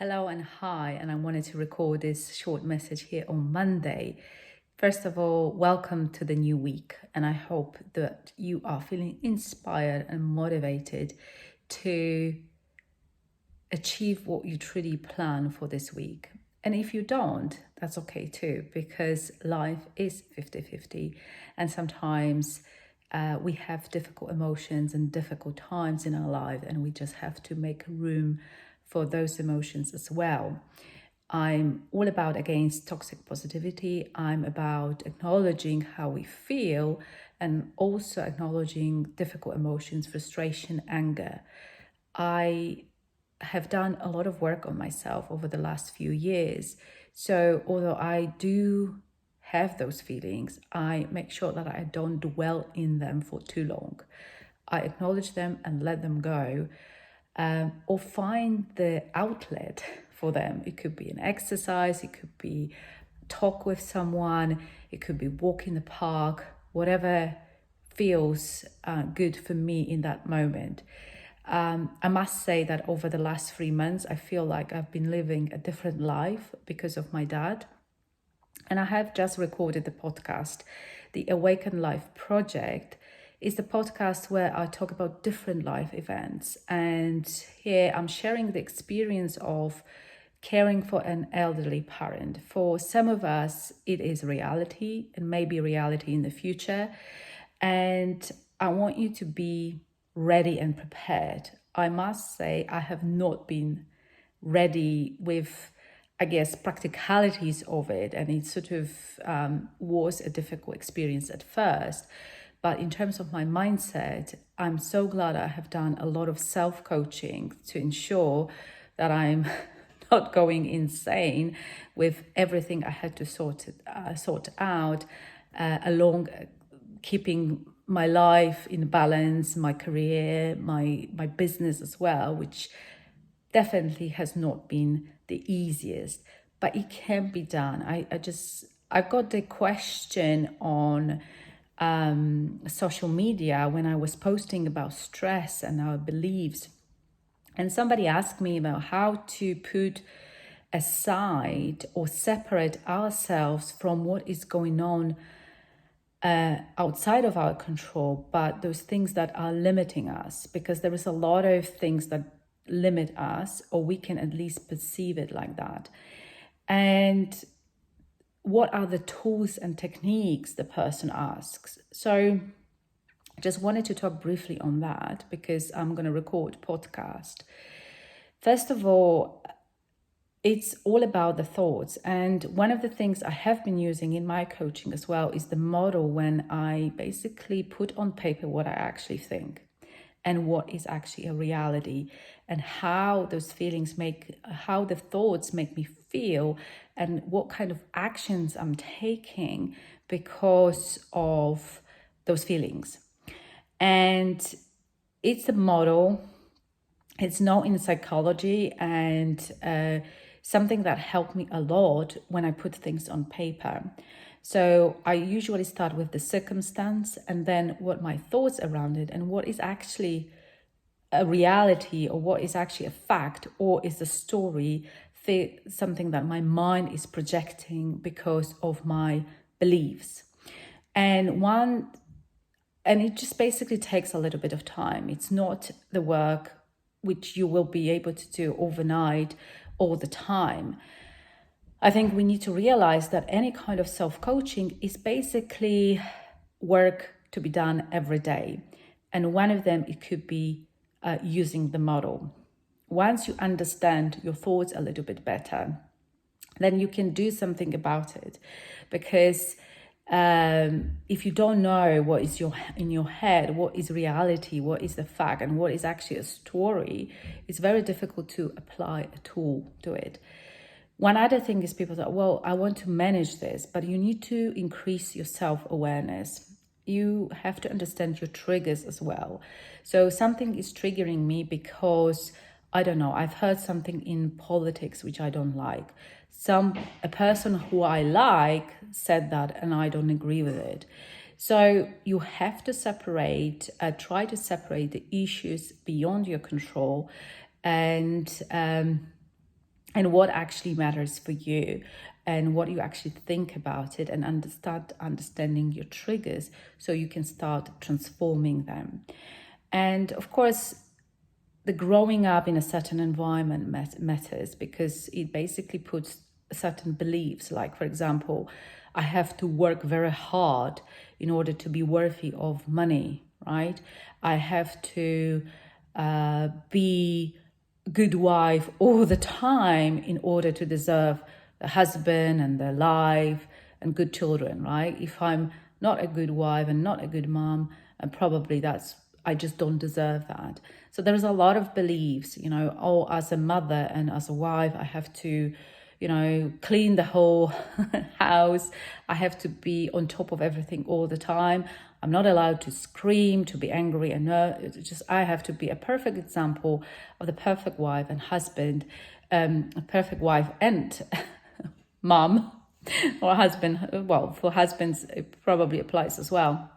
Hello and hi, and I wanted to record this short message here on Monday. First of all, welcome to the new week, and I hope that you are feeling inspired and motivated to achieve what you truly plan for this week. And if you don't, that's okay too, because life is 50-50, and sometimes we have difficult emotions and difficult times in our life, and we just have to make room for those emotions as well. I'm all about against toxic positivity. I'm about acknowledging how we feel and also acknowledging difficult emotions, frustration, anger. I have done a lot of work on myself over the last few years. So although I do have those feelings, I make sure that I don't dwell in them for too long. I acknowledge them and let them go, or find the outlet for them. It could be an exercise, it could be talk with someone, it could be walk in the park, whatever feels good for me in that moment. I must say that over the last 3 months, I feel like I've been living a different life because of my dad. And I have just recorded the podcast. The Awaken Life Project is the podcast where I talk about different life events. And here I'm sharing the experience of caring for an elderly parent. For some of us, it is reality and maybe reality in the future. And I want you to be ready and prepared. I must say, I have not been ready with, I guess, practicalities of it. And it sort of was a difficult experience at first. But in terms of my mindset, I'm so glad I have done a lot of self-coaching to ensure that I'm not going insane with everything I had to sort out along keeping my life in balance, my career, my business as well, which definitely has not been the easiest, but it can be done. I got the question on social media when I was posting about stress and our beliefs. And somebody asked me about how to put aside or separate ourselves from what is going on outside of our control, but those things that are limiting us, because there is a lot of things that limit us, or we can at least perceive it like that. And what are the tools and techniques, the person asks. So I just wanted to talk briefly on that because I'm going to record podcast. First of all, it's all about the thoughts. And one of the things I have been using in my coaching as well is the model when I basically put on paper what I actually think and what is actually a reality, and how those feelings how the thoughts make me feel, and what kind of actions I'm taking because of those feelings. And it's a model, it's not in psychology, and something that helped me a lot when I put things on paper. So I usually start with the circumstance and then what my thoughts around it and what is actually a reality, or what is actually a fact, or is a story, something that my mind is projecting because of my beliefs. And it just basically takes a little bit of time. It's not the work which you will be able to do overnight all the time. I think we need to realize that any kind of self-coaching is basically work to be done every day. And one of them, it could be using the model. Once you understand your thoughts a little bit better, then you can do something about it. Because if you don't know what is in your head, what is reality, what is the fact, and what is actually a story, it's very difficult to apply a tool to it. One other thing is people say, well, I want to manage this, but you need to increase your self-awareness. You have to understand your triggers as well. So something is triggering me because, I don't know, I've heard something in politics which I don't like. A person who I like said that and I don't agree with it. So you have to try to separate the issues beyond your control, and and what actually matters for you and what you actually think about it, and start understanding your triggers so you can start transforming them. And of course, the growing up in a certain environment matters, because it basically puts certain beliefs, like, for example, I have to work very hard in order to be worthy of money, right? I have to be a good wife all the time in order to deserve the husband and the life and good children, right? If I'm not a good wife and not a good mom, and probably I just don't deserve that. So there's a lot of beliefs, oh, as a mother and as a wife, I have to, clean the whole house. I have to be on top of everything all the time. I'm not allowed to scream, to be angry, and I have to be a perfect example of the perfect wife and husband, a perfect wife and mom or husband. Well, for husbands, it probably applies as well.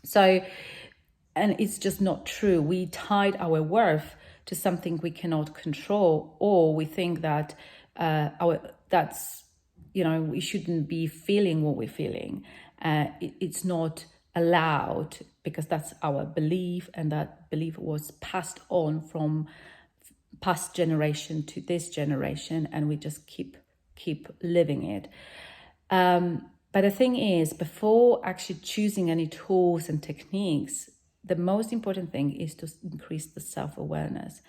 So, and it's just not true. We tied our worth to something we cannot control, or we think that we shouldn't be feeling what we're feeling. It's not allowed, because that's our belief, and that belief was passed on from past generation to this generation, and we just keep living it. But the thing is, before actually choosing any tools and techniques, the most important thing is to increase the self-awareness.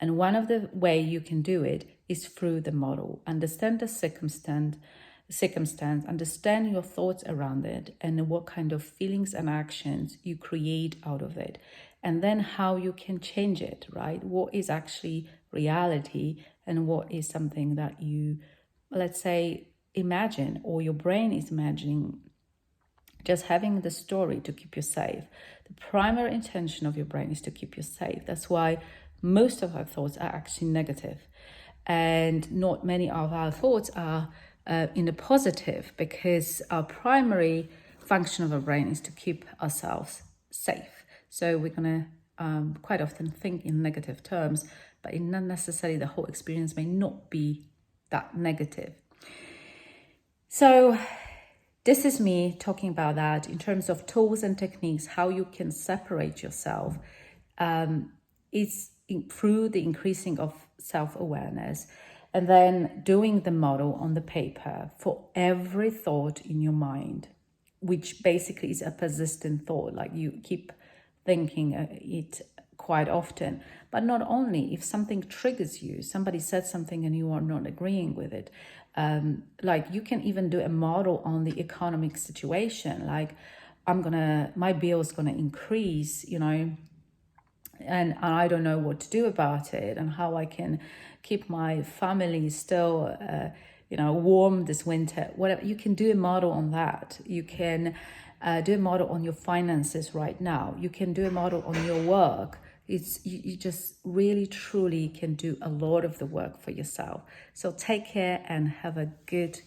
And one of the way you can do it is through the model. Understand the circumstance, understand your thoughts around it, and what kind of feelings and actions you create out of it. And then how you can change it, right? What is actually reality and what is something that you, let's say, imagine, or your brain is imagining, just having the story to keep you safe. The primary intention of your brain is to keep you safe. That's why most of our thoughts are actually negative, and not many of our thoughts are in the positive, because our primary function of our brain is to keep ourselves safe. So we're going to quite often think in negative terms, but not necessarily the whole experience may not be that negative. So this is me talking about that in terms of tools and techniques, how you can separate yourself. It's through the increasing of self-awareness, and then doing the model on the paper for every thought in your mind, which basically is a persistent thought, like you keep thinking it quite often. But not only, if something triggers you, somebody said something and you are not agreeing with it, like you can even do a model on the economic situation, like my bill's gonna increase, and I don't know what to do about it, and how I can keep my family still warm this winter. Whatever, you can do a model on that. You can do a model on your finances right now. You can do a model on your work. You just really truly can do a lot of the work for yourself. So take care and have a good